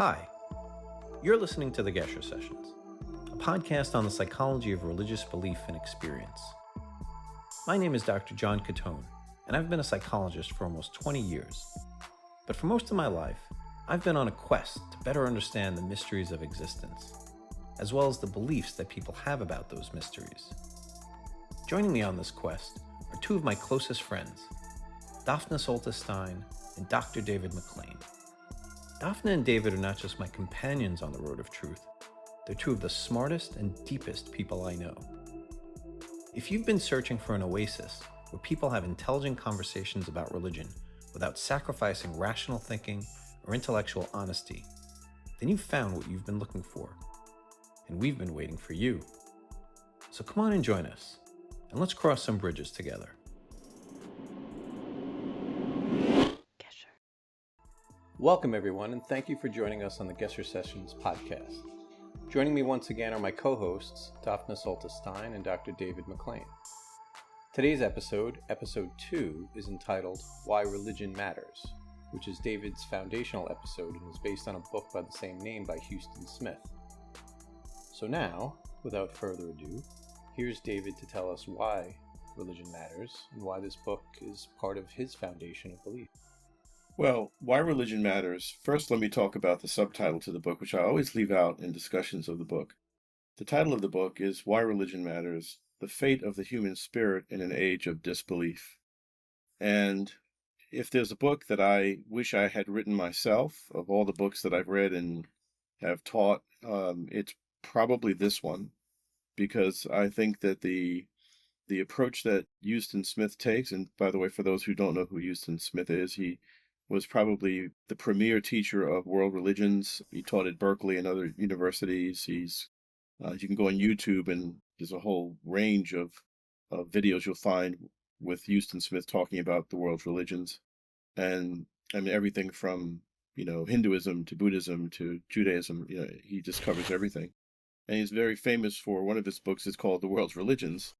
Hi, you're listening to the Gesher Sessions, a podcast on the psychology of religious belief and experience. My name is Dr. John Catone, and I've been a psychologist for almost 20 years. But for most of my life, I've been on a quest to better understand the mysteries of existence, as well as the beliefs that people have about those mysteries. Joining me on this quest are two of my closest friends, Dafna Stein and Dr. David McLean. Dafna and David are not just my companions on the road of truth, they're two of the smartest and deepest people I know. If you've been searching for an oasis where people have intelligent conversations about religion without sacrificing rational thinking or intellectual honesty, then you've found what you've been looking for. And we've been waiting for you. So come on and join us, and let's cross some bridges together. Welcome, everyone, and thank you for joining us on the Gesher Sessions podcast. Joining me once again are my co-hosts, Dafna Stein and Dr. David McLean. Today's episode, episode 2, is entitled Why Religion Matters, which is David's foundational episode and is based on a book by the same name by Huston Smith. So now, without further ado, here's David to tell us why religion matters and why this book is part of his foundation of belief. Well, why religion matters. First, let me talk about the subtitle to the book, which I always leave out in discussions of the book. The title of the book is Why Religion Matters, The Fate of the Human Spirit in an Age of Disbelief. And if there's a book that I wish I had written myself, of all the books that I've read and have taught, it's probably this one, because I think that the approach that Huston Smith takes, and by the way, for those who don't know who Huston Smith is, he was probably the premier teacher of world religions. He taught at Berkeley and other universities. You can go on YouTube and there's a whole range of videos you'll find with Huston Smith talking about the world's religions. And I mean, everything from, Hinduism to Buddhism to Judaism, he just covers everything. And he's very famous for one of his books is called The World's Religions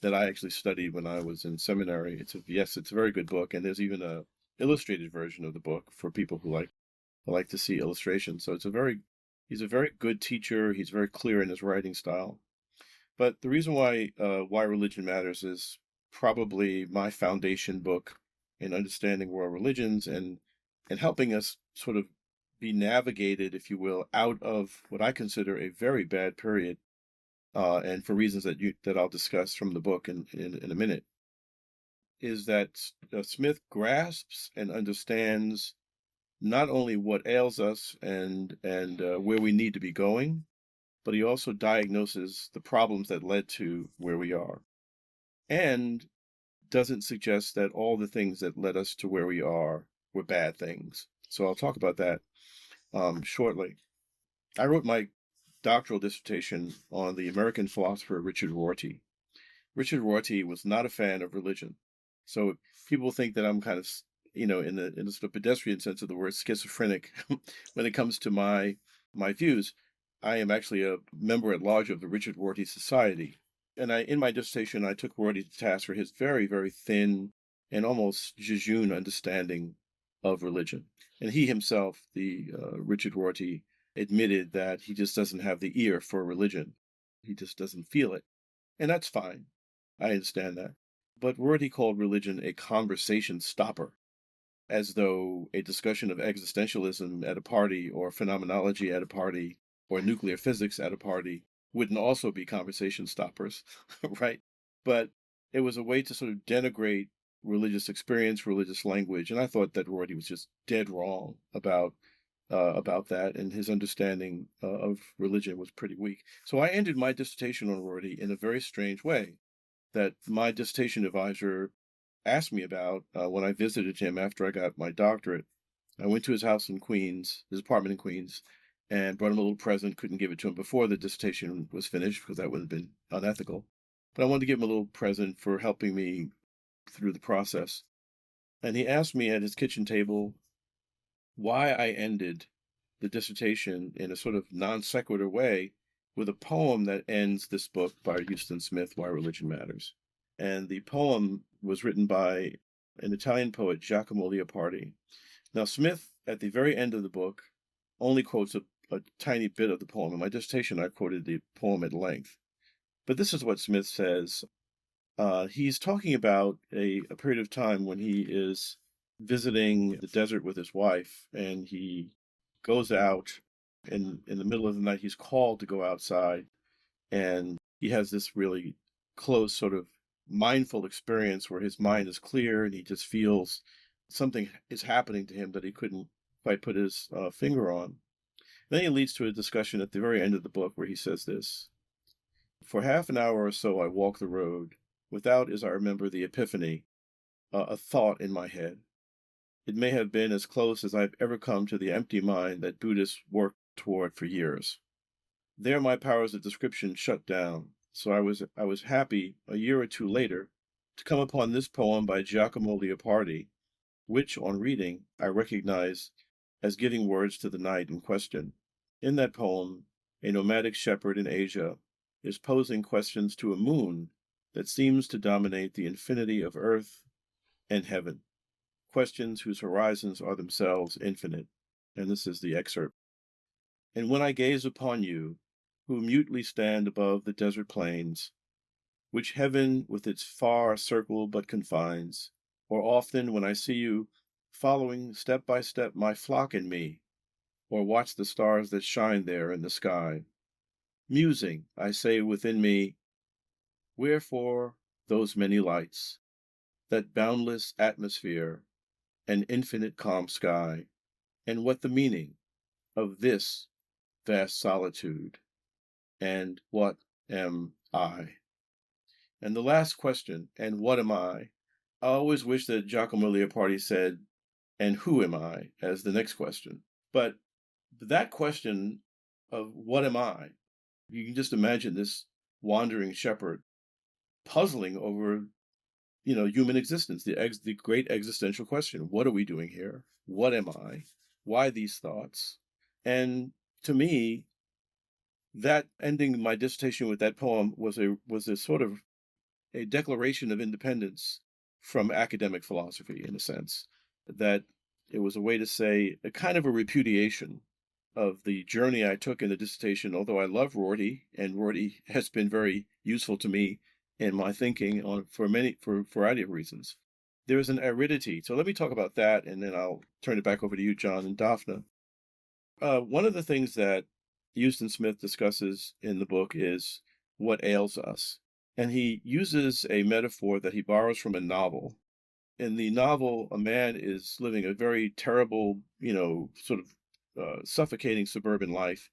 that I actually studied when I was in seminary. It's a very good book. And there's even a illustrated version of the book for people who like to see illustrations. So he's a very good teacher. He's very clear in his writing style. But the reason why religion matters is probably my foundation book in understanding world religions and helping us sort of be navigated, if you will, out of what I consider a very bad period, and for reasons that I'll discuss from the book in a minute. Is that Smith grasps and understands not only what ails us and where we need to be going, but he also diagnoses the problems that led to where we are, and doesn't suggest that all the things that led us to where we are were bad things. So I'll talk about that shortly. I wrote my doctoral dissertation on the American philosopher Richard Rorty. Richard Rorty was not a fan of religion. So people think that I'm kind of, in the sort of pedestrian sense of the word, schizophrenic when it comes to my views. I am actually a member at large of the Richard Rorty Society. And in my dissertation, I took Rorty to task for his very, very thin and almost jejune understanding of religion. And he himself, the Richard Rorty, admitted that he just doesn't have the ear for religion. He just doesn't feel it. And that's fine. I understand that. But Rorty called religion a conversation stopper, as though a discussion of existentialism at a party or phenomenology at a party or nuclear physics at a party wouldn't also be conversation stoppers, right? But it was a way to sort of denigrate religious experience, religious language. And I thought that Rorty was just dead wrong about that, and his understanding of religion was pretty weak. So I ended my dissertation on Rorty in a very strange way that my dissertation advisor asked me about when I visited him after I got my doctorate. I went to his house in Queens, his apartment in Queens, and brought him a little present. Couldn't give it to him before the dissertation was finished because that would have been unethical. But I wanted to give him a little present for helping me through the process. And he asked me at his kitchen table why I ended the dissertation in a sort of non sequitur way with a poem that ends this book by Huston Smith, Why Religion Matters. And the poem was written by an Italian poet, Giacomo Leopardi. Now, Smith, at the very end of the book, only quotes a tiny bit of the poem. In my dissertation, I quoted the poem at length. But this is what Smith says. He's talking about a period of time when he is visiting the desert with his wife, and he goes out, and in the middle of the night, he's called to go outside, and he has this really close sort of mindful experience where his mind is clear and he just feels something is happening to him that he couldn't quite put his finger on. Then he leads to a discussion at the very end of the book where he says this: "For half an hour or so I walk the road, without, as I remember the epiphany, a thought in my head. It may have been as close as I've ever come to the empty mind that Buddhists work toward for years. There my powers of description shut down, so I was happy, a year or two later, to come upon this poem by Giacomo Leopardi, which, on reading, I recognize as giving words to the night in question. In that poem, a nomadic shepherd in Asia is posing questions to a moon that seems to dominate the infinity of earth and heaven, questions whose horizons are themselves infinite." And this is the excerpt. "And when I gaze upon you, who mutely stand above the desert plains, which heaven with its far circle but confines, or often when I see you following step by step my flock and me, or watch the stars that shine there in the sky, musing, I say within me, wherefore those many lights, that boundless atmosphere, and infinite calm sky, and what the meaning of this vast solitude, and what am I?" And the last question, "and what am I?" I always wish that Giacomo Leopardi said, "and who am I?" as the next question. But that question of what am I, you can just imagine this wandering shepherd puzzling over, human existence, the great existential question. What are we doing here? What am I? Why these thoughts? And to me, that ending my dissertation with that poem was a sort of a declaration of independence from academic philosophy, in a sense, that it was a way to say a kind of a repudiation of the journey I took in the dissertation. Although I love Rorty, and Rorty has been very useful to me in my thinking for a variety of reasons, there is an aridity. So let me talk about that, and then I'll turn it back over to you, John and Dafna. One of the things that Huston Smith discusses in the book is what ails us. And he uses a metaphor that he borrows from a novel. In the novel, a man is living a very terrible, sort of suffocating suburban life,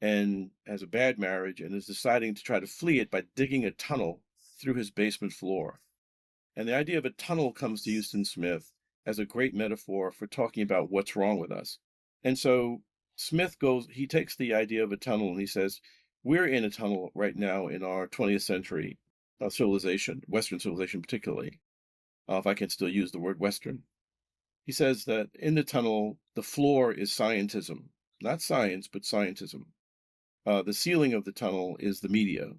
and has a bad marriage, and is deciding to try to flee it by digging a tunnel through his basement floor. And the idea of a tunnel comes to Huston Smith as a great metaphor for talking about what's wrong with us. And so Smith he takes the idea of a tunnel and he says, we're in a tunnel right now in our 20th century civilization, Western civilization particularly, if I can still use the word Western. He says that in the tunnel, the floor is scientism, not science, but scientism. The ceiling of the tunnel is the media.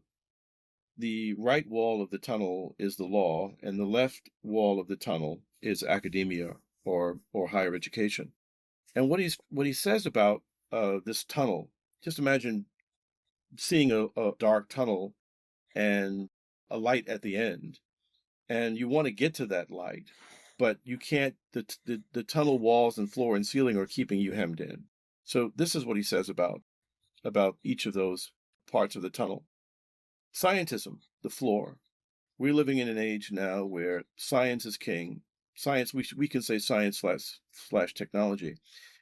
The right wall of the tunnel is the law, and the left wall of the tunnel is academia or higher education. And what he says about this tunnel, just imagine seeing a dark tunnel and a light at the end, and you want to get to that light, but you can't. The tunnel walls and floor and ceiling are keeping you hemmed in. So this is what he says about each of those parts of the tunnel. Scientism, the floor. We're living in an age now where science is king. Science, we can say science slash technology.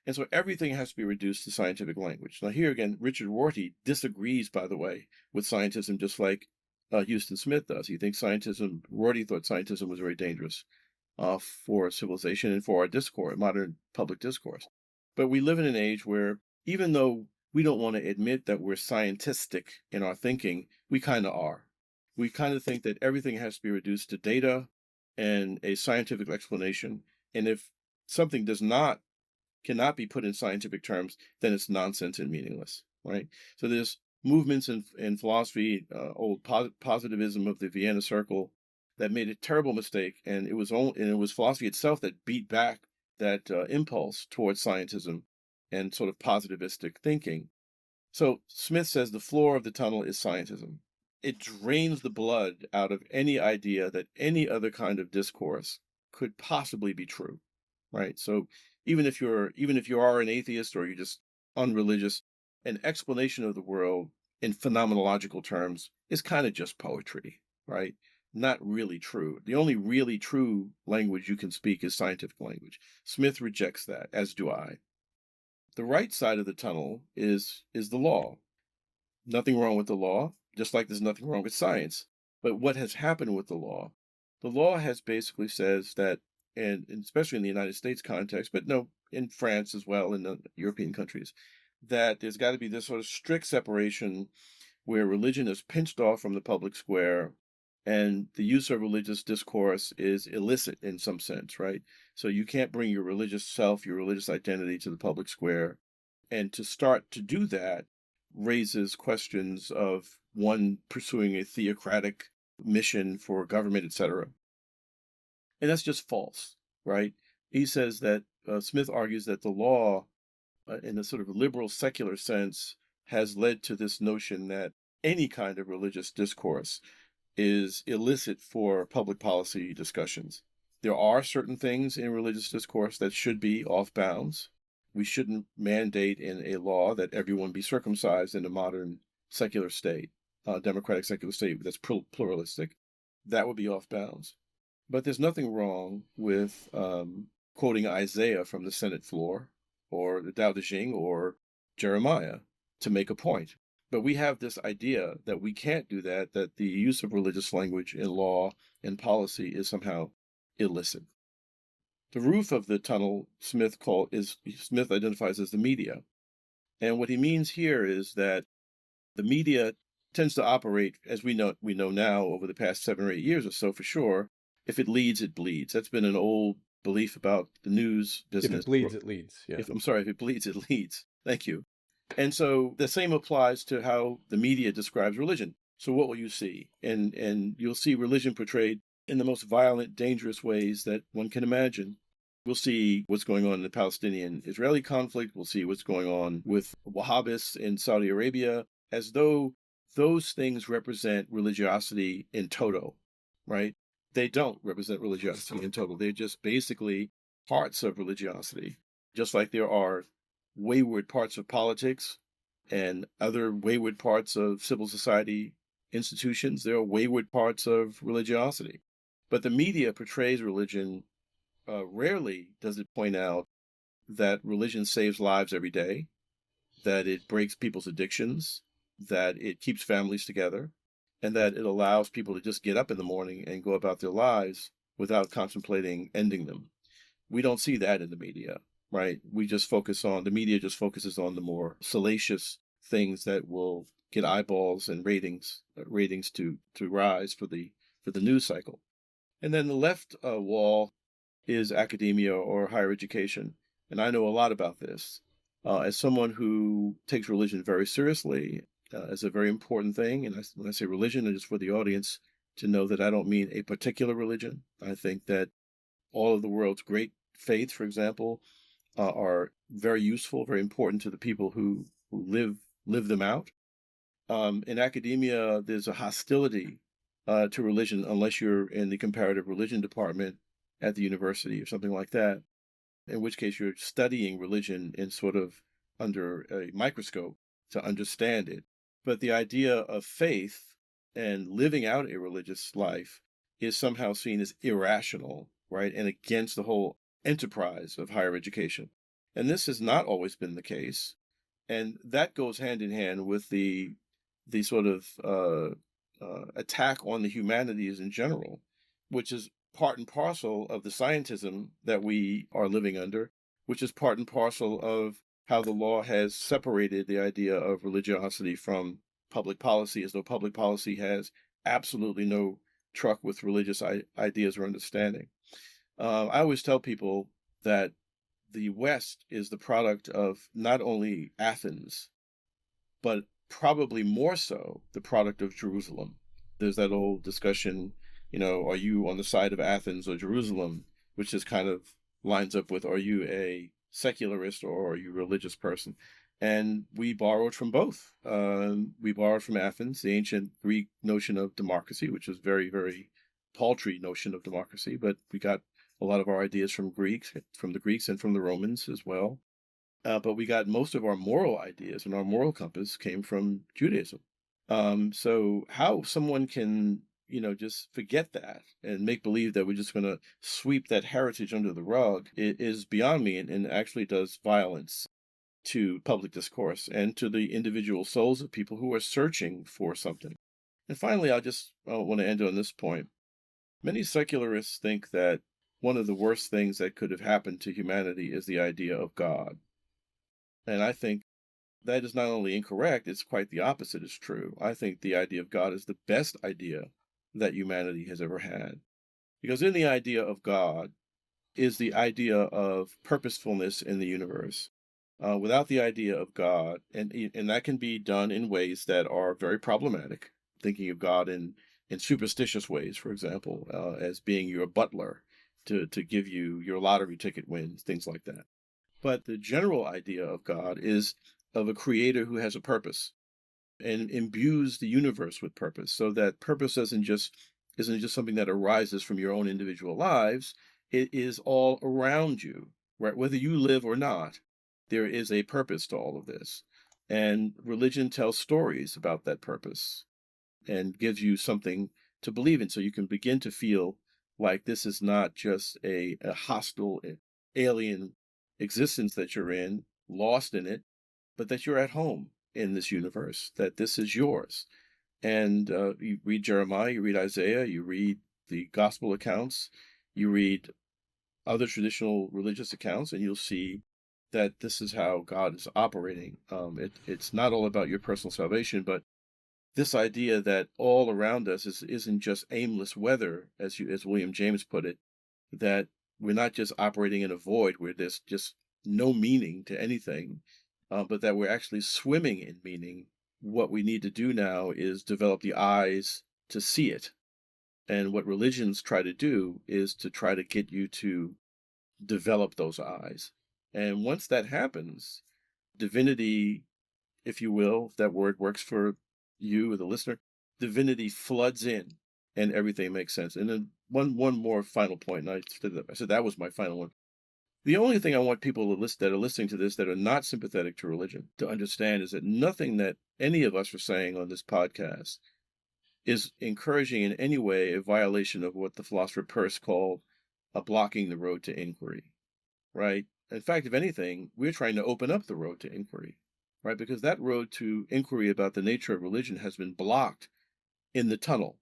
And so everything has to be reduced to scientific language. Now here again, Richard Rorty disagrees, by the way, with scientism, just like Huston Smith does. He thinks Rorty thought scientism was very dangerous for civilization and for our discourse, modern public discourse. But we live in an age where, even though we don't want to admit that we're scientistic in our thinking, we kind of are. We kind of think that everything has to be reduced to data and a scientific explanation. And if something cannot be put in scientific terms, then it's nonsense and meaningless, right? So there's movements in philosophy, old positivism of the Vienna Circle, that made a terrible mistake, and it was philosophy itself that beat back that impulse towards scientism and sort of positivistic thinking. So Smith says the floor of the tunnel is scientism. It drains the blood out of any idea that any other kind of discourse could possibly be true, right? So even if you are an atheist or you're just unreligious, an explanation of the world in phenomenological terms is kind of just poetry, right? Not really true. The only really true language you can speak is scientific language. Smith rejects that, as do I. The right side of the tunnel is the law. Nothing wrong with the law, just like there's nothing wrong with science. But what has happened with the law? The law has basically says that, and especially in the United States context, but no, in France as well, in the European countries, that there's got to be this sort of strict separation where religion is pinched off from the public square and the use of religious discourse is illicit in some sense, right? So you can't bring your religious self, your religious identity to the public square. And to start to do that raises questions of one pursuing a theocratic mission for government, etc. And that's just false, right? He says that Smith argues that the law, in a sort of liberal secular sense, has led to this notion that any kind of religious discourse is illicit for public policy discussions. There are certain things in religious discourse that should be off bounds. We shouldn't mandate in a law that everyone be circumcised in a modern secular state, democratic secular state that's pluralistic. That would be off bounds. But there's nothing wrong with quoting Isaiah from the Senate floor or the Tao Te Ching or Jeremiah to make a point. But we have this idea that we can't do that, that the use of religious language in law and policy is somehow illicit. The roof of the tunnel Smith identifies as the media. And what he means here is that the media tends to operate, as we know now over the past 7 or 8 years or so for sure, if it leads, it bleeds. That's been an old belief about the news business. If it bleeds, it leads. Yeah. If it bleeds, it leads. Thank you. And so the same applies to how the media describes religion. So what will you see? And you'll see religion portrayed in the most violent, dangerous ways that one can imagine. We'll see what's going on in the Palestinian-Israeli conflict. We'll see what's going on with Wahhabists in Saudi Arabia, as though those things represent religiosity in toto, right? They don't represent religiosity in total. They're just basically parts of religiosity, just like there are wayward parts of politics and other wayward parts of civil society institutions. There are wayward parts of religiosity. But the media portrays religion. Rarely does it point out that religion saves lives every day, that it breaks people's addictions, that it keeps families together, and that it allows people to just get up in the morning and go about their lives without contemplating ending them. We don't see that in the media, right? The media just focuses on the more salacious things that will get eyeballs and ratings to rise for the news cycle. And then the left wall is academia or higher education. And I know a lot about this. As someone who takes religion very seriously, as a very important thing, and when I say religion, it is for the audience to know that I don't mean a particular religion. I think that all of the world's great faiths, for example, are very useful, very important to the people who live them out. In academia, there's a hostility to religion unless you're in the comparative religion department at the university or something like that, in which case you're studying religion in sort of under a microscope to understand it. But the idea of faith and living out a religious life is somehow seen as irrational, right, and against the whole enterprise of higher education. And this has not always been the case. And that goes hand in hand with the sort of attack on the humanities in general, which is part and parcel of the scientism that we are living under, which is part and parcel of how the law has separated the idea of religiosity from public policy, as though public policy has absolutely no truck with religious ideas or understanding. I always tell people that the West is the product of not only Athens, but probably more so the product of Jerusalem. There's that old discussion, are you on the side of Athens or Jerusalem, which is kind of lines up with, are you a secularist or are you a religious person? And we borrowed from both. We borrowed from Athens, the ancient Greek notion of democracy, which was very, very paltry notion of democracy, but we got a lot of our ideas from the Greeks and from the Romans as well. But we got most of our moral ideas and our moral compass came from Judaism. So how someone can, just forget that and make believe that we're just going to sweep that heritage under the rug is beyond me and actually does violence to public discourse and to the individual souls of people who are searching for something. And finally, I want to end on this point. Many secularists think that one of the worst things that could have happened to humanity is the idea of God. And I think that is not only incorrect, it's quite the opposite is true. I think the idea of God is the best idea that humanity has ever had. Because in the idea of God is the idea of purposefulness in the universe. Without the idea of God, and that can be done in ways that are very problematic, thinking of God in superstitious ways, for example, as being your butler to give you your lottery ticket wins, things like that. But the general idea of God is of a creator who has a purpose and imbues the universe with purpose, so that purpose isn't just something that arises from your own individual lives. It is all around you, right? Whether you live or not, there is a purpose to all of this. And religion tells stories about that purpose and gives you something to believe in, so you can begin to feel like this is not just a hostile alien existence that you're in, lost in it, but that you're at home in this universe, that this is yours. And you read Jeremiah, you read Isaiah, you read the gospel accounts, you read other traditional religious accounts, and you'll see that this is how God is operating. It's not all about your personal salvation, but this idea that all around us isn't just aimless weather, as William James put it, that we're not just operating in a void where there's just no meaning to anything, but that we're actually swimming in meaning. What we need to do now is develop the eyes to see it. And what religions try to do is to try to get you to develop those eyes. And once that happens, divinity, if you will, if that word works for you, the listener, divinity floods in and everything makes sense. And then one more final point, and I said that was my final one. The only thing I want people that are listening to this that are not sympathetic to religion to understand is that nothing that any of us are saying on this podcast is encouraging in any way a violation of what the philosopher Peirce called blocking the road to inquiry, right? In fact, if anything, we're trying to open up the road to inquiry, right? Because that road to inquiry about the nature of religion has been blocked in the tunnel.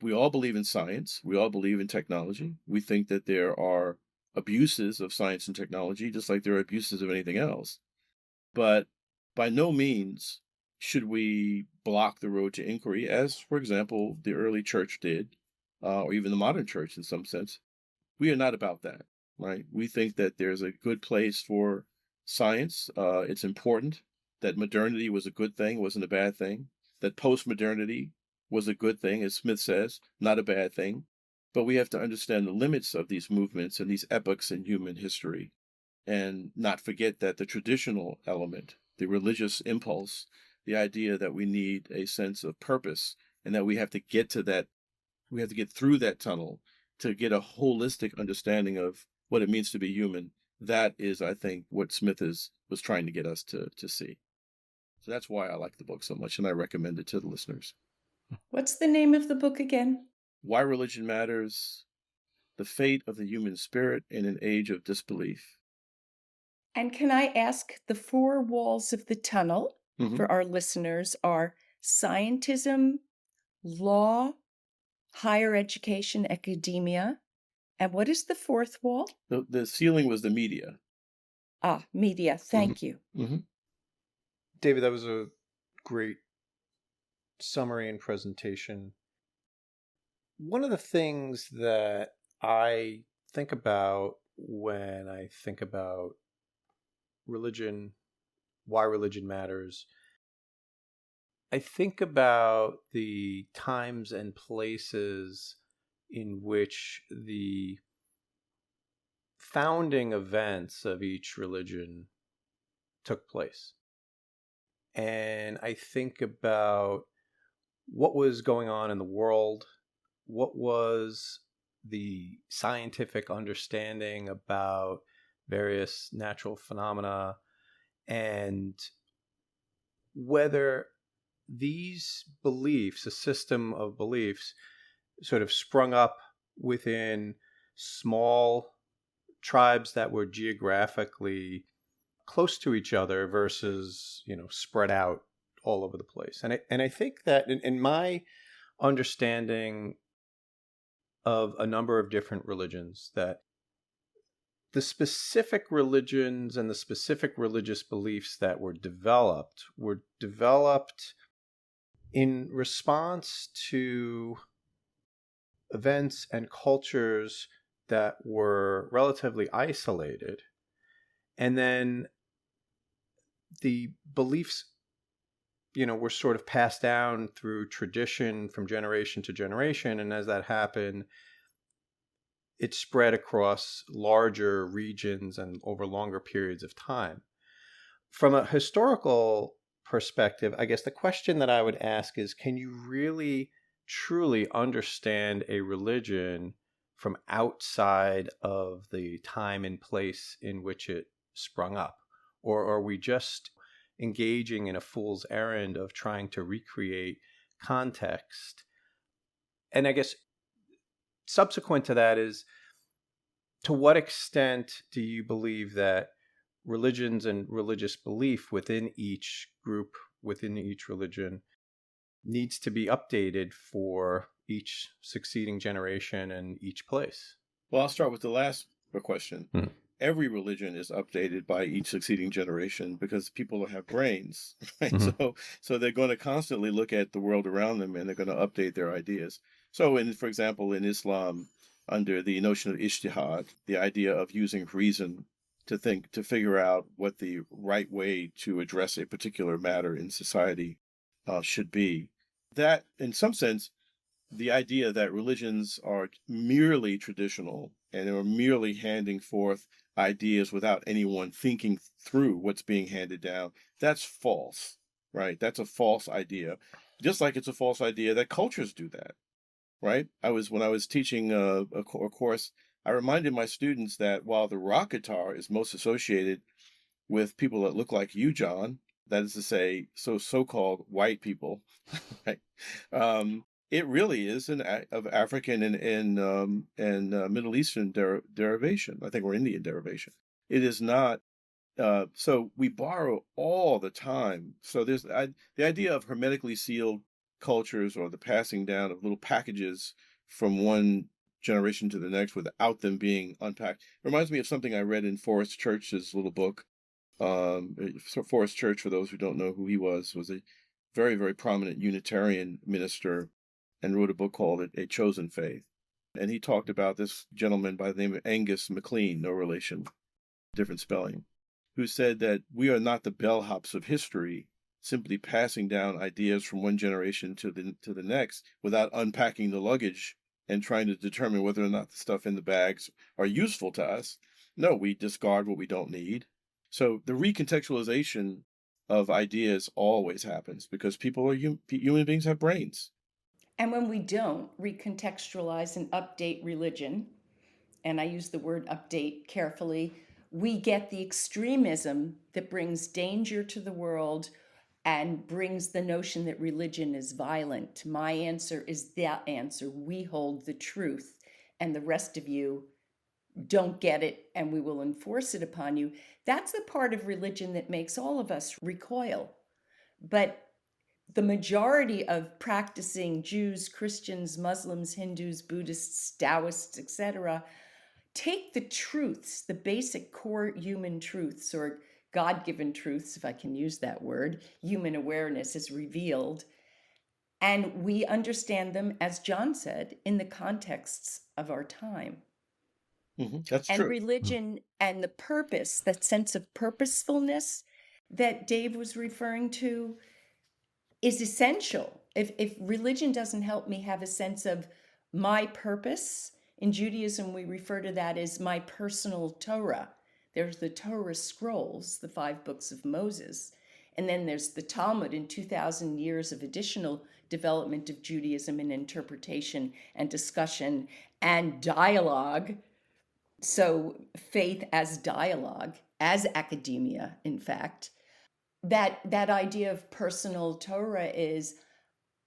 We all believe in science. We all believe in technology. We think that there are abuses of science and technology, just like there are abuses of anything else. But by no means should we block the road to inquiry, as, for example, the early church did, or even the modern church in some sense. We are not about that, right? We think that there's a good place for science. It's important that modernity was a good thing, wasn't a bad thing, that post-modernity was a good thing, as Smith says, not a bad thing. But we have to understand the limits of these movements and these epochs in human history and not forget that the traditional element, the religious impulse, the idea that we need a sense of purpose and that we have to get to that, we have to get through that tunnel to get a holistic understanding of what it means to be human. That is, I think, what Smith was trying to get us to see. So that's why I like the book so much, and I recommend it to the listeners. What's the name of the book again? Why Religion Matters, The Fate of the Human Spirit in an Age of Disbelief. And can I ask, the four walls of the tunnel for our listeners are scientism, law, higher education, academia, and what is the fourth wall? The ceiling was the media. Media. Thank you. David, that was a great summary and presentation. One of the things that I think about when I think about religion, why religion matters, I think about the times and places in which the founding events of each religion took place. And I think about what was going on in the world, what was the scientific understanding about various natural phenomena, and whether these beliefs, a system of beliefs, sort of sprung up within small tribes that were geographically close to each other versus, spread out all over the place. And I think that in my understanding of a number of different religions, that the specific religions and the specific religious beliefs that were developed in response to events and cultures that were relatively isolated. And then the beliefs, were sort of passed down through tradition from generation to generation. And as that happened, it spread across larger regions and over longer periods of time. From a historical perspective, I guess the question that I would ask is, can you really truly understand a religion from outside of the time and place in which it sprung up? Or are we just engaging in a fool's errand of trying to recreate context? And I guess subsequent to that is, to what extent do you believe that religions and religious belief within each group, within each religion, needs to be updated for each succeeding generation and each place? Well, I'll start with the last question. Every religion is updated by each succeeding generation because people have brains, right? So they're going to constantly look at the world around them, and they're going to update their ideas. So, for example, in Islam, under the notion of ijtihad, the idea of using reason to figure out what the right way to address a particular matter in society should be. That, in some sense, the idea that religions are merely traditional and are merely handing forth ideas without anyone thinking through what's being handed down, that's false, right? That's a false idea. Just like it's a false idea that cultures do that, right? When I was teaching a course, I reminded my students that while the rock guitar is most associated with people that look like you, John, that is to say, so-called white people, right? It really is of African and Middle Eastern derivation. I think, or Indian derivation. It is not. So we borrow all the time. So there's the idea of hermetically sealed cultures, or the passing down of little packages from one generation to the next without them being unpacked. It reminds me of something I read in Forrest Church's little book. Forrest Church, for those who don't know who he was a very, very prominent Unitarian minister, and wrote a book called A Chosen Faith. And he talked about this gentleman by the name of Angus MacLean, no relation, different spelling, who said that we are not the bellhops of history, simply passing down ideas from one generation to the next without unpacking the luggage and trying to determine whether or not the stuff in the bags are useful to us. No, we discard what we don't need. So the recontextualization of ideas always happens because people are human beings, have brains. And when we don't recontextualize and update religion, and I use the word update carefully, we get the extremism that brings danger to the world and brings the notion that religion is violent. My answer is that answer. We hold the truth, and the rest of you don't get it, and we will enforce it upon you. That's the part of religion that makes all of us recoil. But the majority of practicing Jews, Christians, Muslims, Hindus, Buddhists, Taoists, etc., take the truths, the basic core human truths, or God-given truths, if I can use that word, human awareness is revealed, and we understand them, as John said, in the contexts of our time. That's and true. Religion and the purpose, that sense of purposefulness that Dave was referring to, is essential. If religion doesn't help me have a sense of my purpose In Judaism, we refer to that as my personal Torah. There's the Torah scrolls, the 5 books of Moses. And then there's the Talmud and 2,000 years of additional development of Judaism and interpretation and discussion and dialogue. So faith as dialogue, as academia, in fact. That idea of personal Torah is,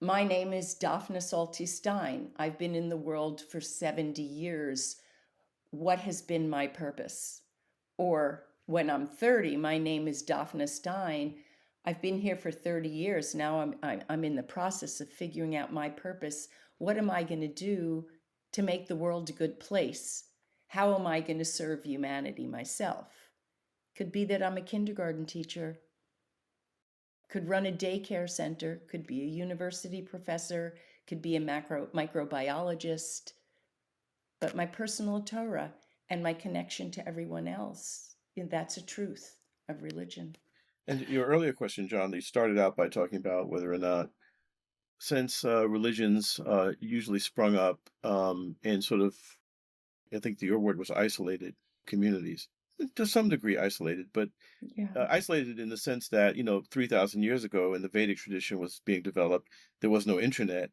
my name is Dafna Stein. I've been in the world for 70 years. What has been my purpose? Or when I'm 30, my name is Dafna Stein. I've been here for 30 years. Now I'm in the process of figuring out my purpose. What am I going to do to make the world a good place? How am I going to serve humanity myself? Could be that I'm a kindergarten teacher, could run a daycare center, could be a university professor, could be a microbiologist. But my personal Torah and my connection to everyone else, that's a truth of religion. And your earlier question, John, you started out by talking about whether or not, since religions usually sprung up in sort of, I think your word was isolated communities, to some degree isolated, but isolated in the sense that, 3,000 years ago, when the Vedic tradition was being developed, there was no internet.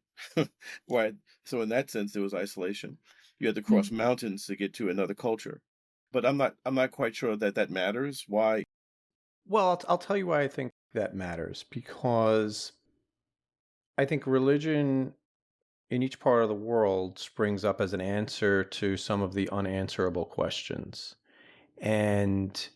Right? So in that sense, there was isolation. You had to cross mountains to get to another culture. But I'm not quite sure that matters. Why? Well, I'll tell you why I think that matters, because I think religion in each part of the world springs up as an answer to some of the unanswerable questions. And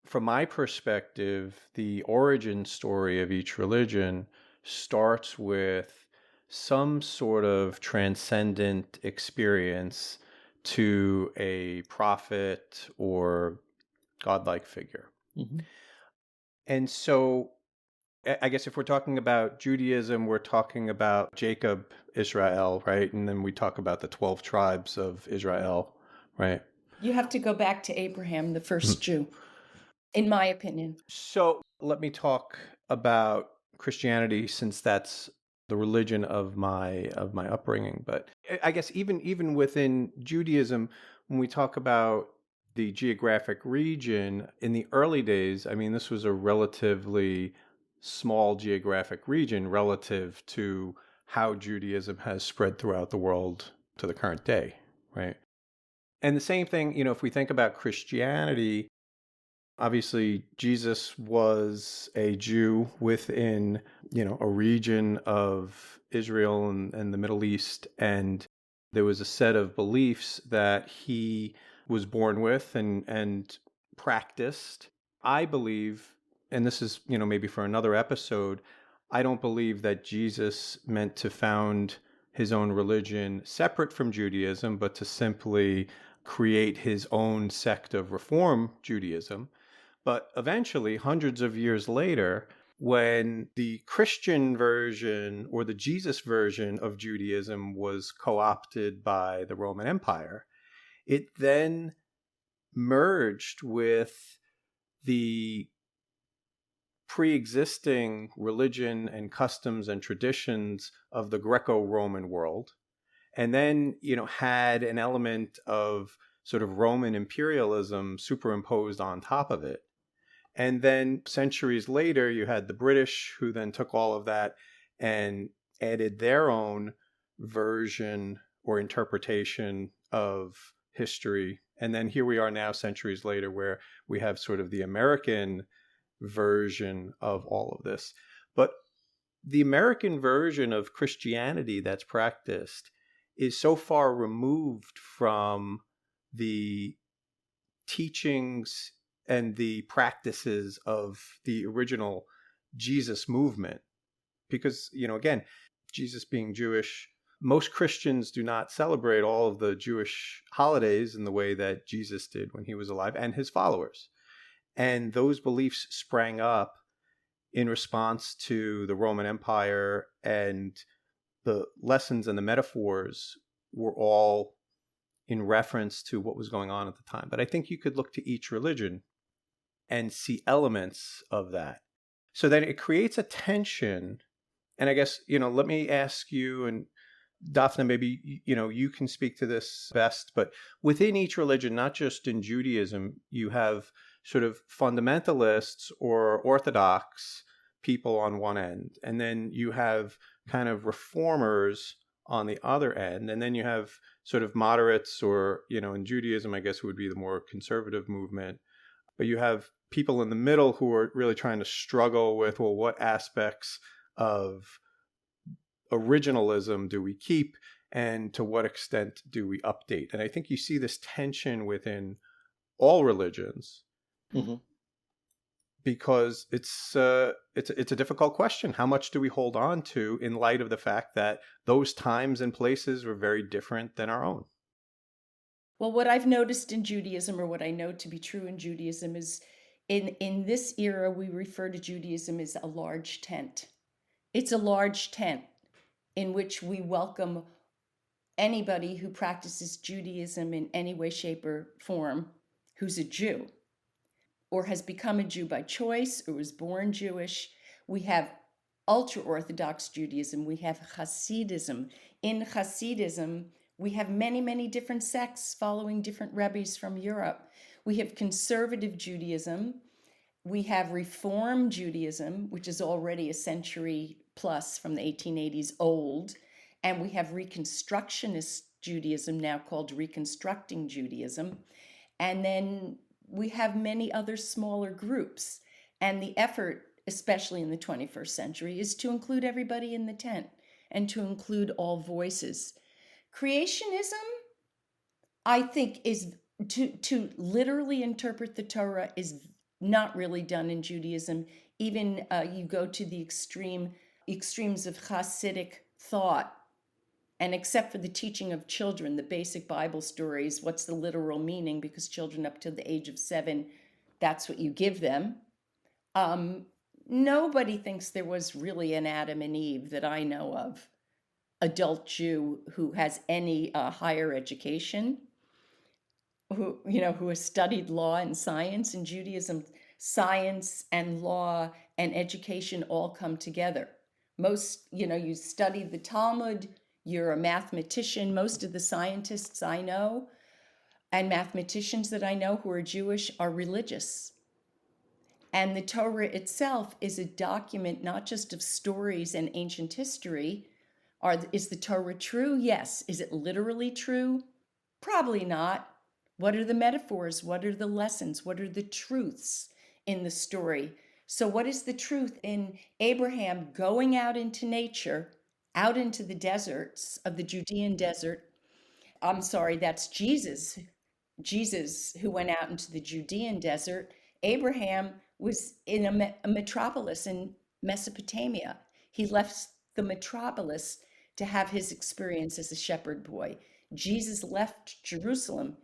from my perspective, the origin story of each religion starts with some sort of transcendent experience to a prophet or godlike figure. Mm-hmm. And so I guess if we're talking about Judaism, we're talking about Jacob, Israel, right? And then we talk about the 12 tribes of Israel, right? You have to go back to Abraham, the first Jew, in my opinion. So let me talk about Christianity, since that's the religion of my upbringing. But I guess even within Judaism, when we talk about the geographic region, in the early days, I mean, this was a relatively small geographic region relative to how Judaism has spread throughout the world to the current day, right? And the same thing, if we think about Christianity, obviously Jesus was a Jew within, a region of Israel and the Middle East, and there was a set of beliefs that he was born with and practiced. I believe, and this is, maybe for another episode, I don't believe that Jesus meant to found his own religion separate from Judaism, but to simply create his own sect of Reform Judaism. But eventually, hundreds of years later, when the Christian version or the Jesus version of Judaism was co-opted by the Roman Empire, it then merged with the pre-existing religion and customs and traditions of the Greco-Roman world, and then, had an element of sort of Roman imperialism superimposed on top of it. And then centuries later, you had the British, who then took all of that and added their own version or interpretation of history. And then here we are now, centuries later, where we have sort of the American version of all of this. But the American version of Christianity that's practiced is so far removed from the teachings and the practices of the original Jesus movement. Because, again, Jesus being Jewish, most Christians do not celebrate all of the Jewish holidays in the way that Jesus did when he was alive, and his followers. And those beliefs sprang up in response to the Roman Empire, and the lessons and the metaphors were all in reference to what was going on at the time. But I think you could look to each religion and see elements of that. So then it creates a tension. And I guess, let me ask you and Dafna, maybe you can speak to this best, but within each religion, not just in Judaism, you have sort of fundamentalists or orthodox people on one end, and then you have kind of reformers on the other end, and then you have sort of moderates, or in Judaism, I guess, would be the more conservative movement. But you have people in the middle who are really trying to struggle with, well, what aspects of originalism do we keep, and to what extent do we update? And I think you see this tension within all religions, Mm-hmm. because it's a difficult question. How much do we hold on to in light of the fact that those times and places were very different than our own? Well, what I've noticed in Judaism, or what I know to be true in Judaism, is in this era, we refer to Judaism as a large tent. It's a large tent in which we welcome anybody who practices Judaism in any way, shape, or form who's a Jew, or has become a Jew by choice, or was born Jewish. We have ultra-Orthodox Judaism. We have Hasidism. In Hasidism, we have many, many different sects following different rabbis from Europe. We have conservative Judaism. We have Reform Judaism, which is already a century plus from the 1880s old. And we have Reconstructionist Judaism, now called Reconstructing Judaism. And then we have many other smaller groups. And the effort, especially in the 21st century, is to include everybody in the tent and to include all voices. Creationism, I think, is to literally interpret the Torah is not really done in Judaism. Even you go to the extremes of Hasidic thought, and except for the teaching of children, the basic Bible stories, what's the literal meaning, because children up to the age of 7, that's what you give them. Nobody thinks there was really an Adam and Eve that I know of, adult Jew who has any higher education, who has studied law and science. In Judaism, science and law and education all come together. Most, you study the Talmud, you're a mathematician. Most of the scientists I know and mathematicians that I know who are Jewish are religious. And the Torah itself is a document not just of stories and ancient history. Is the Torah true? Yes. Is it literally true? Probably not. What are the metaphors? What are the lessons? What are the truths in the story? So what is the truth in Abraham going out into nature, out into the deserts of the Judean desert? I'm sorry, that's Jesus. Jesus, who went out into the Judean desert. Abraham was in a metropolis in Mesopotamia. He left the metropolis to have his experience as a shepherd boy. Jesus left Jerusalem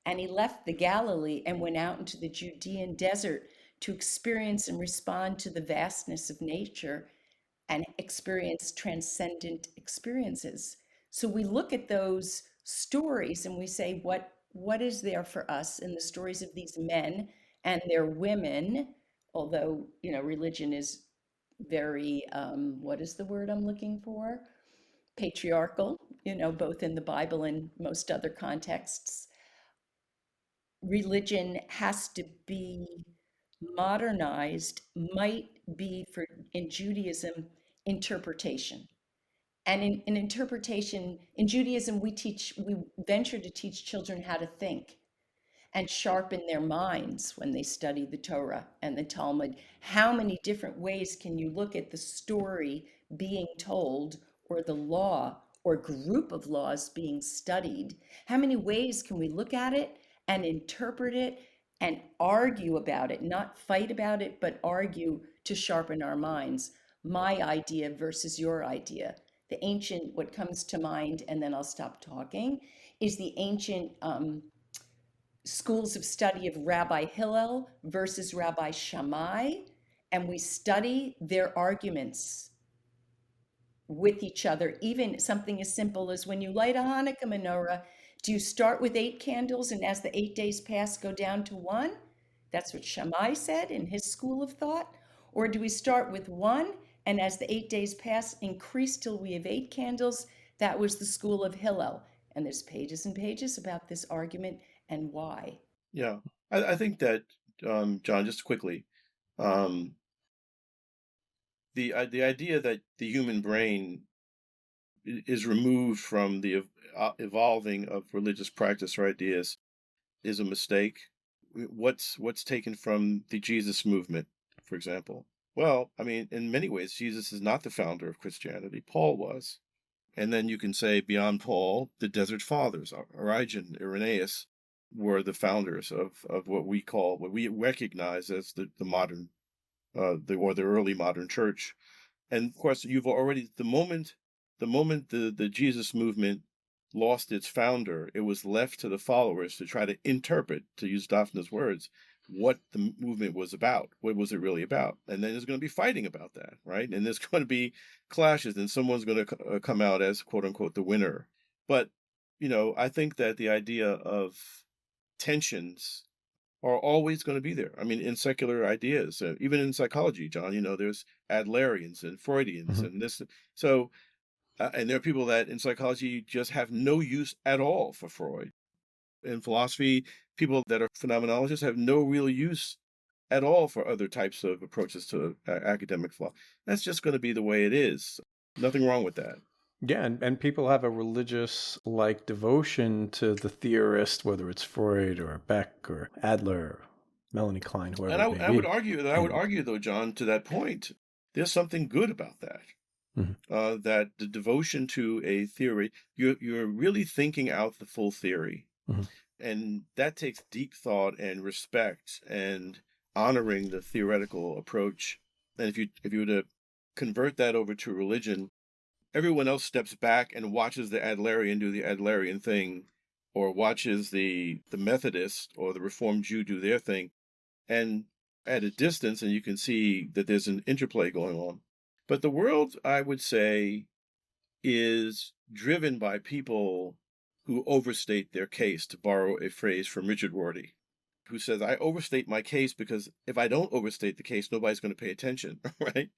and he left the Galilee and went out into the Judean desert to experience and respond to the vastness of nature and experience transcendent experiences. So we look at those stories and we say, what is there for us in the stories of these men and their women? Although, religion is very, what is the word I'm looking for? Patriarchal, both in the Bible and most other contexts. Religion has to be modernized, might be in Judaism, interpretation. And in interpretation, in Judaism, we venture to teach children how to think and sharpen their minds when they study the Torah and the Talmud. How many different ways can you look at the story being told, or the law or group of laws being studied? How many ways can we look at it and interpret it and argue about it, not fight about it, but argue to sharpen our minds? My idea versus your idea. The ancient, what comes to mind, and then I'll stop talking, is the ancient schools of study of Rabbi Hillel versus Rabbi Shammai, and we study their arguments with each other. Even something as simple as when you light a Hanukkah menorah, do you start with 8 candles and as the 8 days pass go down to 1? That's what Shammai said in his school of thought. Or do we start with 1 and as the 8 days pass increase till we have 8 candles? That was the school of Hillel. And there's pages and pages about this argument and why. Yeah. I think that, John, just quickly, um, the idea that the human brain is removed from the evolving of religious practice or ideas is a mistake. What's taken from the Jesus movement, for example? Well, I mean, in many ways, Jesus is not the founder of Christianity. Paul was. And then you can say beyond Paul, the Desert Fathers, Origen, Irenaeus, were the founders of what we recognize as the modern, the early modern church. And of course, you've already, the moment the Jesus movement lost its founder, it was left to the followers to try to interpret, to use Dafna's words, what the movement was about. What was it really about? And then there's going to be fighting about that, right? And there's going to be clashes, and someone's going to come out as, quote unquote, the winner. But, I think that the idea of tensions are always going to be there. I mean, in secular ideas, even in psychology, John, there's Adlerians and Freudians and this. So, and there are people that in psychology just have no use at all for Freud. In philosophy, people that are phenomenologists have no real use at all for other types of approaches to academic philosophy. That's just going to be the way it is. Nothing wrong with that. Yeah, and people have a religious devotion to the theorist, whether it's Freud or Beck or Adler or Melanie Klein, whoever it may be. I would argue though, John, to that point, there's something good about that. Mm-hmm. That the devotion to a theory, you're really thinking out the full theory. Mm-hmm. And that takes deep thought and respect and honoring the theoretical approach. And if you were to convert that over to religion, everyone else steps back and watches the Adlerian do the Adlerian thing, or watches the Methodist or the Reformed Jew do their thing, and at a distance, and you can see that there's an interplay going on. But the world, I would say, is driven by people who overstate their case, to borrow a phrase from Richard Rorty, who says, I overstate my case because if I don't overstate the case, nobody's going to pay attention, right?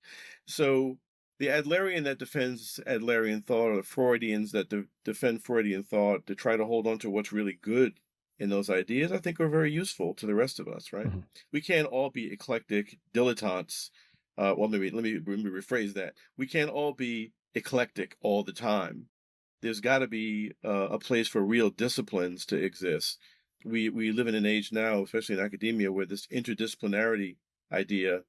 So the Adlerian that defends Adlerian thought, or the Freudians that defend Freudian thought, to try to hold on to what's really good in those ideas, I think are very useful to the rest of us, right? Mm-hmm. We can't all be eclectic dilettantes. Well, let me rephrase that. We can't all be eclectic all the time. There's got to be a place for real disciplines to exist. We live in an age now, especially in academia, where this interdisciplinarity idea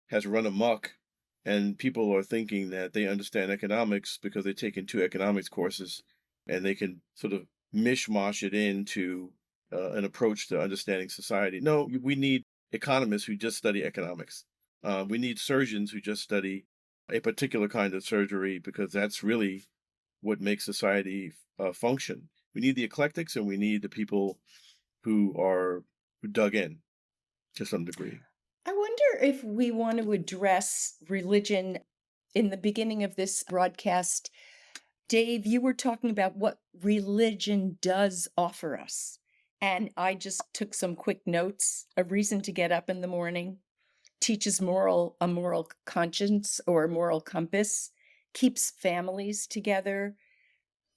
has run amok, and people are thinking that they understand economics because they've taken 2 economics courses, and they can sort of mishmash it into an approach to understanding society. No, we need economists who just study economics. We need surgeons who just study a particular kind of surgery, because that's really what makes society function. We need the eclectics, and we need the people who dug in to some degree. I wonder if we want to address religion in the beginning of this broadcast. Dave, you were talking about what religion does offer us. And I just took some quick notes. A reason to get up in the morning, teaches a moral conscience or a moral compass, keeps families together,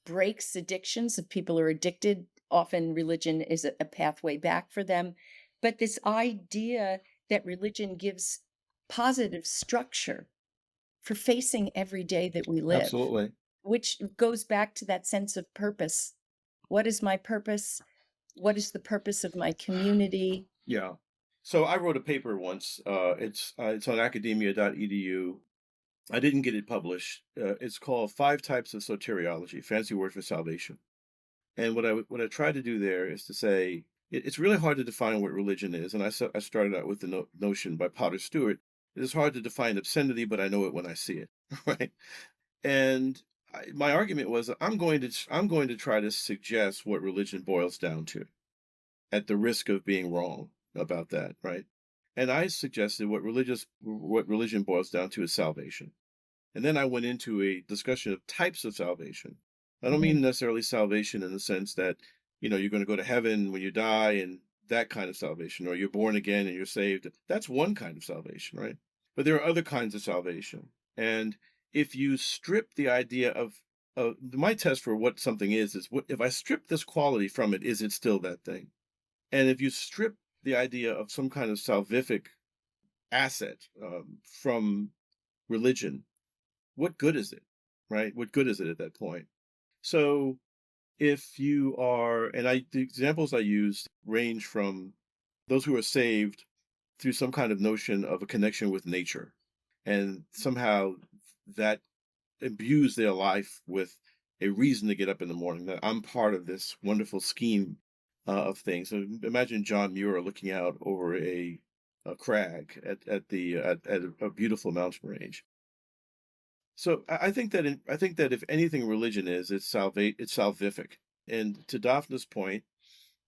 breaks addictions. If people are addicted, often religion is a pathway back for them. But this idea that religion gives positive structure for facing every day that we live. Absolutely. Which goes back to that sense of purpose. What is my purpose? What is the purpose of my community? Yeah. So I wrote a paper once. It's on academia.edu. I didn't get it published. It's called 5 Types of Soteriology, fancy word for salvation. And what I tried to do there is to say, it's really hard to define what religion is. And I started out with the notion by Potter Stewart. It is hard to define obscenity, but I know it when I see it, right? And my argument was, I'm going to try to suggest what religion boils down to, at the risk of being wrong about that, right? And I suggested what religion boils down to is salvation. And then I went into a discussion of types of salvation. I don't mean necessarily salvation in the sense that, you're going to go to heaven when you die and that kind of salvation, or you're born again and you're saved. That's one kind of salvation, right? But there are other kinds of salvation. And if you strip the idea of my test for what something is what if I strip this quality from it, is it still that thing? And if you strip the idea of some kind of salvific asset from religion, what good is it, right? What good is it at that point? So if you are, the examples I used range from those who are saved through some kind of notion of a connection with nature, and somehow that imbues their life with a reason to get up in the morning, that I'm part of this wonderful scheme of things. So imagine John Muir looking out over a crag at a beautiful mountain range. So I think that if anything religion is, it's salvific. And to Dafna's point,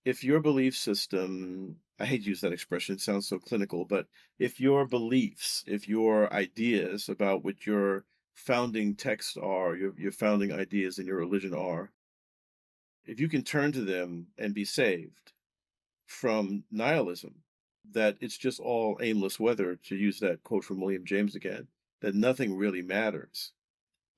if your belief system, I hate to use that expression, it sounds so clinical, but if your beliefs, if your ideas about what your founding texts are, your founding ideas in your religion are, if you can turn to them and be saved from nihilism, that it's just all aimless weather, to use that quote from William James again, that nothing really matters,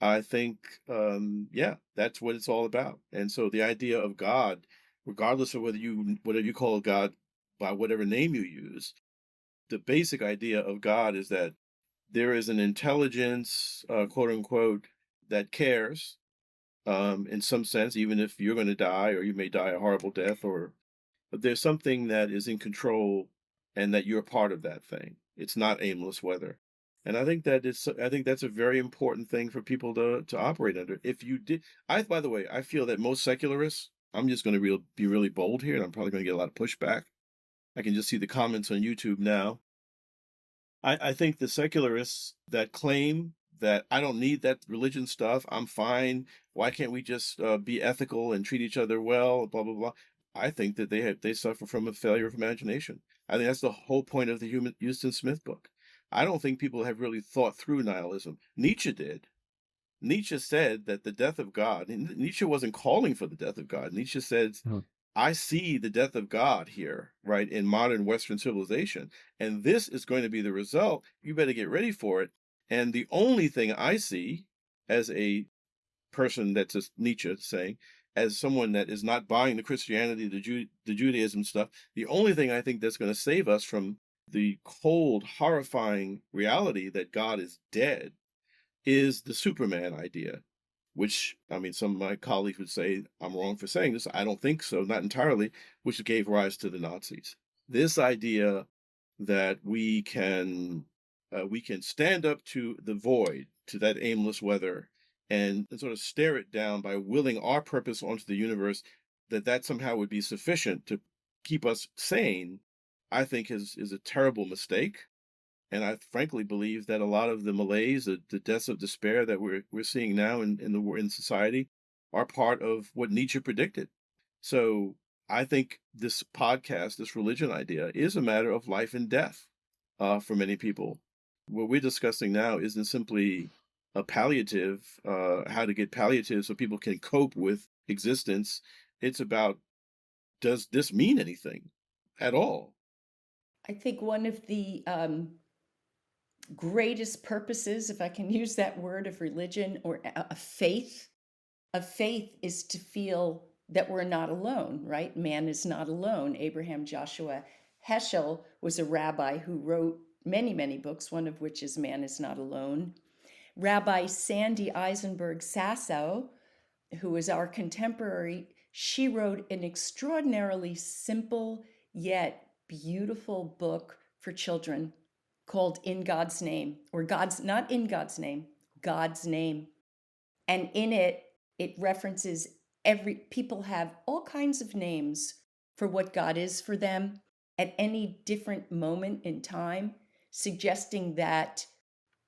I think, that's what it's all about. And so the idea of God, regardless of whatever you call God by whatever name you use, the basic idea of God is that there is an intelligence, quote unquote, that cares, in some sense, even if you're going to die, or you may die a horrible death, but there's something that is in control, and that you're part of that thing. It's not aimless weather. And I think that's a very important thing for people to operate under. If you did, by the way, I feel that most secularists, I'm just going to be really bold here, and I'm probably going to get a lot of pushback. I can just see the comments on YouTube now. I think the secularists that claim that I don't need that religion stuff, I'm fine, why can't we just be ethical and treat each other well, blah, blah, blah. I think that they suffer from a failure of imagination. I think that's the whole point of the Huston Smith book. I don't think people have really thought through nihilism. Nietzsche did. Nietzsche said that the death of God, and Nietzsche wasn't calling for the death of God. Nietzsche said, I see the death of God here, right, in modern Western civilization, and this is going to be the result. You better get ready for it. And the only thing I see, as a person, that's just Nietzsche saying, as someone that is not buying the Christianity, the Judaism stuff, the only thing I think that's going to save us from the cold, horrifying reality that God is dead is the Superman idea, which, I mean, some of my colleagues would say I'm wrong for saying this. I don't think so, not entirely, which gave rise to the Nazis. This idea that we can stand up to the void, to that aimless weather, and sort of stare it down by willing our purpose onto the universe, that somehow would be sufficient to keep us sane, I think is a terrible mistake. And I frankly believe that a lot of the malaise, the deaths of despair that we're seeing now in society, are part of what Nietzsche predicted. So I think this podcast, this religion idea, is a matter of life and death for many people. What we're discussing now isn't simply a palliative, how to get palliative so people can cope with existence. It's about, does this mean anything at all? I think one of the greatest purposes, if I can use that word, of religion or a faith, is to feel that we're not alone, right? Man is not alone. Abraham Joshua Heschel was a rabbi who wrote many, many books, one of which is Man is Not Alone. Rabbi Sandy Eisenberg Sasso, who is our contemporary, she wrote an extraordinarily simple yet beautiful book for children called In God's Name, or not In God's Name, God's Name. And in it, it references people have all kinds of names for what God is for them at any different moment in time, suggesting that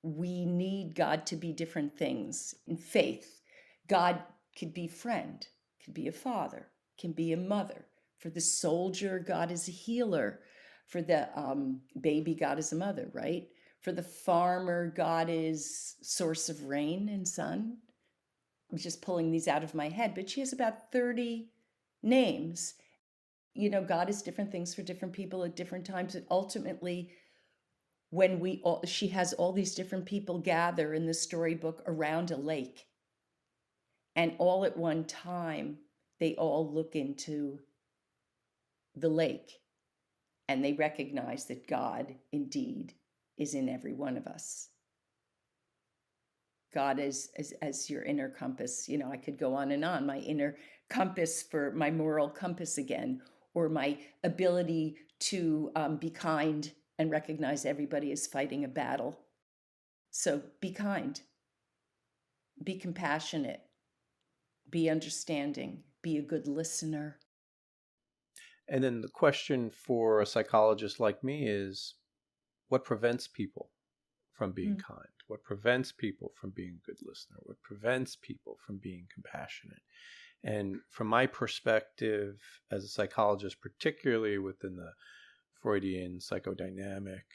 we need God to be different things. In faith, God could be friend, could be a father, can be a mother. For the soldier, God is a healer. For the baby, God is a mother, right? For the farmer, God is source of rain and sun. I'm just pulling these out of my head, but she has about 30 names. You know, God is different things for different people at different times. And ultimately, when she has all these different people gather in the storybook around a lake. And all at one time, they all look into the lake and they recognize that God indeed is in every one of us. God is as your inner compass. You know, I could go on and on. My inner compass for my moral compass again, or my ability to be kind and recognize everybody is fighting a battle. So be kind, be compassionate, be understanding, be a good listener. And then the question for a psychologist like me is, what prevents people from being kind? What prevents people from being a good listener? What prevents people from being compassionate? And from my perspective as a psychologist, particularly within the Freudian psychodynamic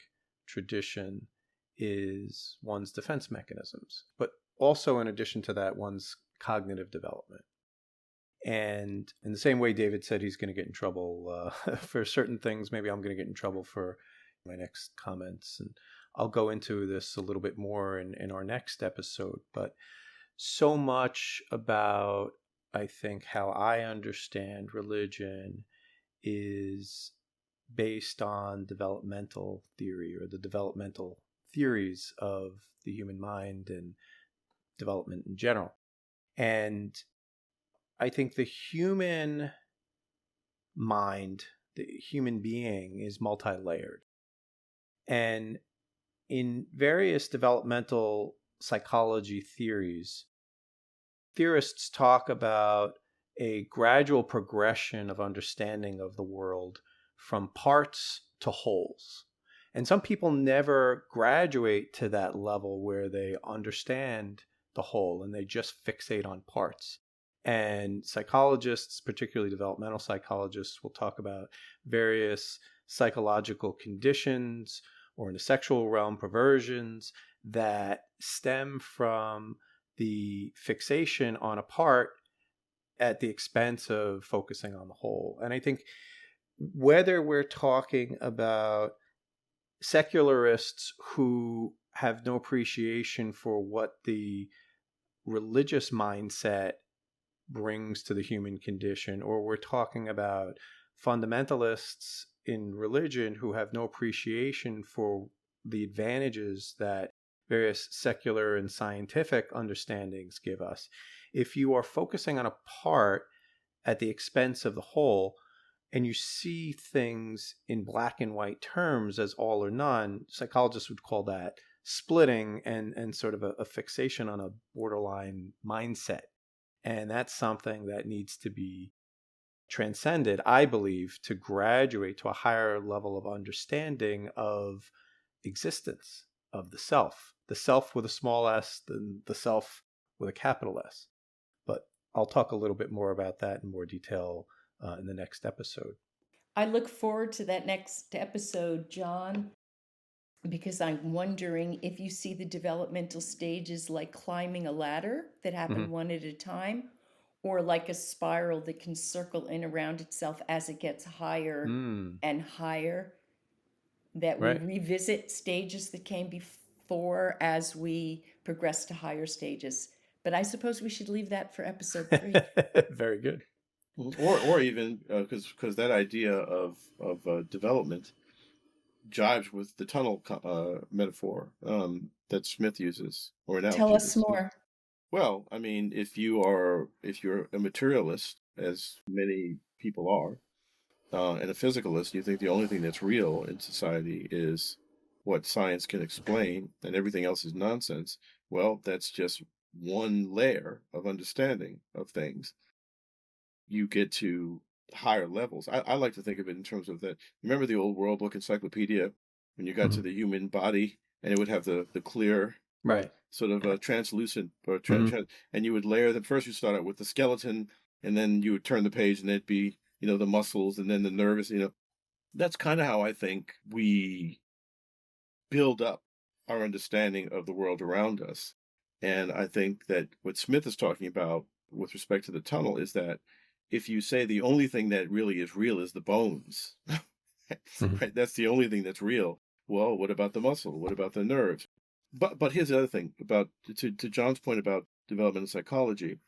tradition, is one's defense mechanisms, but also in addition to that, one's cognitive development. And in the same way David said he's going to get in trouble for certain things, maybe I'm going to get in trouble for my next comments. And I'll go into this a little bit more in our next episode. But so much about, I think, how I understand religion is based on developmental theory, or the developmental theories of the human mind and development in general. And I think the human mind, the human being, is multi-layered. And in various developmental psychology theories, theorists talk about a gradual progression of understanding of the world from parts to wholes. And some people never graduate to that level where they understand the whole and they just fixate on parts. And psychologists, particularly developmental psychologists, will talk about various psychological conditions, or in the sexual realm, perversions that stem from the fixation on a part at the expense of focusing on the whole. And I think whether we're talking about secularists who have no appreciation for what the religious mindset brings to the human condition, or we're talking about fundamentalists in religion who have no appreciation for the advantages that various secular and scientific understandings give us. If you are focusing on a part at the expense of the whole, and you see things in black and white terms as all or none, psychologists would call that splitting and sort of a fixation on a borderline mindset. And that's something that needs to be transcended, I believe, to graduate to a higher level of understanding of existence, of the self with a small s, than the self with a capital S. But I'll talk a little bit more about that in more detail in the next episode. I look forward to that next episode, John, because I'm wondering if you see the developmental stages like climbing a ladder that happen one at a time, or like a spiral that can circle in around itself as it gets higher and higher, that we revisit stages that came before as we progress to higher stages. But I suppose we should leave that for episode 3. Very good. Or even because that idea of development jives with the tunnel metaphor that Smith uses, or analogy. Tell us more. Well, I mean, if you're a materialist, as many people are, and a physicalist, you think the only thing that's real in society is what science can explain, and everything else is nonsense. Well, that's just one layer of understanding of things. You get to higher levels. I like to think of it in terms of that. Remember the old World Book Encyclopedia, when you got to the human body, and it would have the clear, sort of translucent, or and you would layer them. First, you start out with the skeleton, and then you would turn the page, and it'd be, the muscles, and then the nervous. That's kind of how I think we build up our understanding of the world around us. And I think that what Smith is talking about with respect to the tunnel is that if you say the only thing that really is real is the bones, right? That's the only thing that's real. Well, what about the muscle? What about the nerves? But here's the other thing about, to John's point about developmental psychology.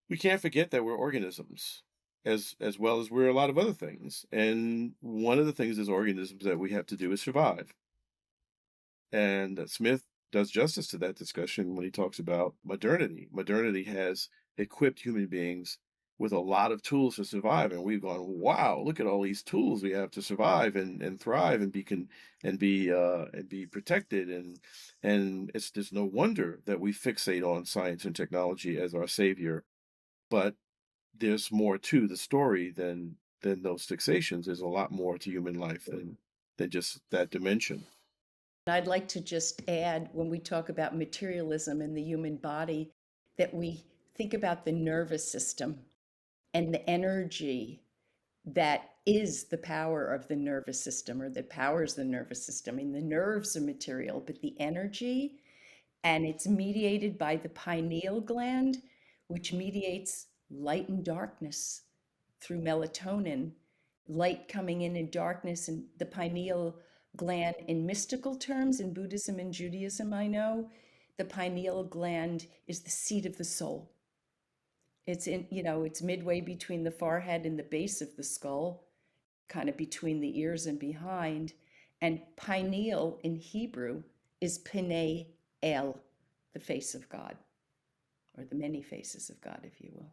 we can't forget that we're organisms as well as we're a lot of other things. And one of the things as organisms that we have to do is survive. And Smith does justice to that discussion when he talks about modernity. Modernity has equipped human beings with a lot of tools to survive, and we've gone, wow, look at all these tools we have to survive and thrive and be protected, and there's no wonder that we fixate on science and technology as our savior. But there's more to the story than those fixations. There's a lot more to human life than just that dimension. I'd like to just add, when we talk about materialism in the human body, that we think about the nervous system and the energy that is the power of the nervous system, or that powers the nervous system. I mean, the nerves are material, but the energy, and it's mediated by the pineal gland, which mediates light and darkness through melatonin, light coming in darkness, and the pineal gland in mystical terms, in Buddhism and Judaism, I know, the pineal gland is the seat of the soul. It's it's midway between the forehead and the base of the skull, kind of between the ears and behind. And pineal in Hebrew is Pnei El, the face of God, or the many faces of God, if you will.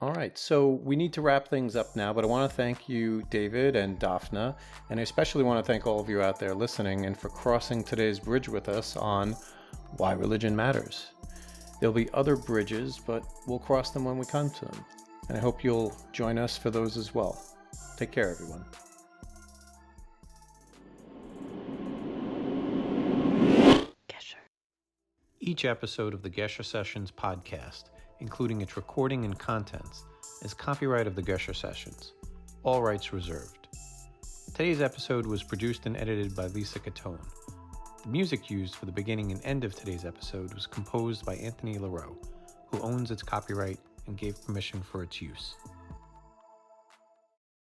All right, so we need to wrap things up now, but I want to thank you, David and Dafna, and I especially want to thank all of you out there listening and for crossing today's bridge with us on Why Religion Matters. There'll be other bridges, but we'll cross them when we come to them, and I hope you'll join us for those as well. Take care, everyone. Gesher. Each episode of the Gesher Sessions podcast, including its recording and contents, is copyright of the Gesher Sessions. All rights reserved. Today's episode was produced and edited by Lisa Catone. The music used for the beginning and end of today's episode was composed by Anthony Leroux, who owns its copyright and gave permission for its use.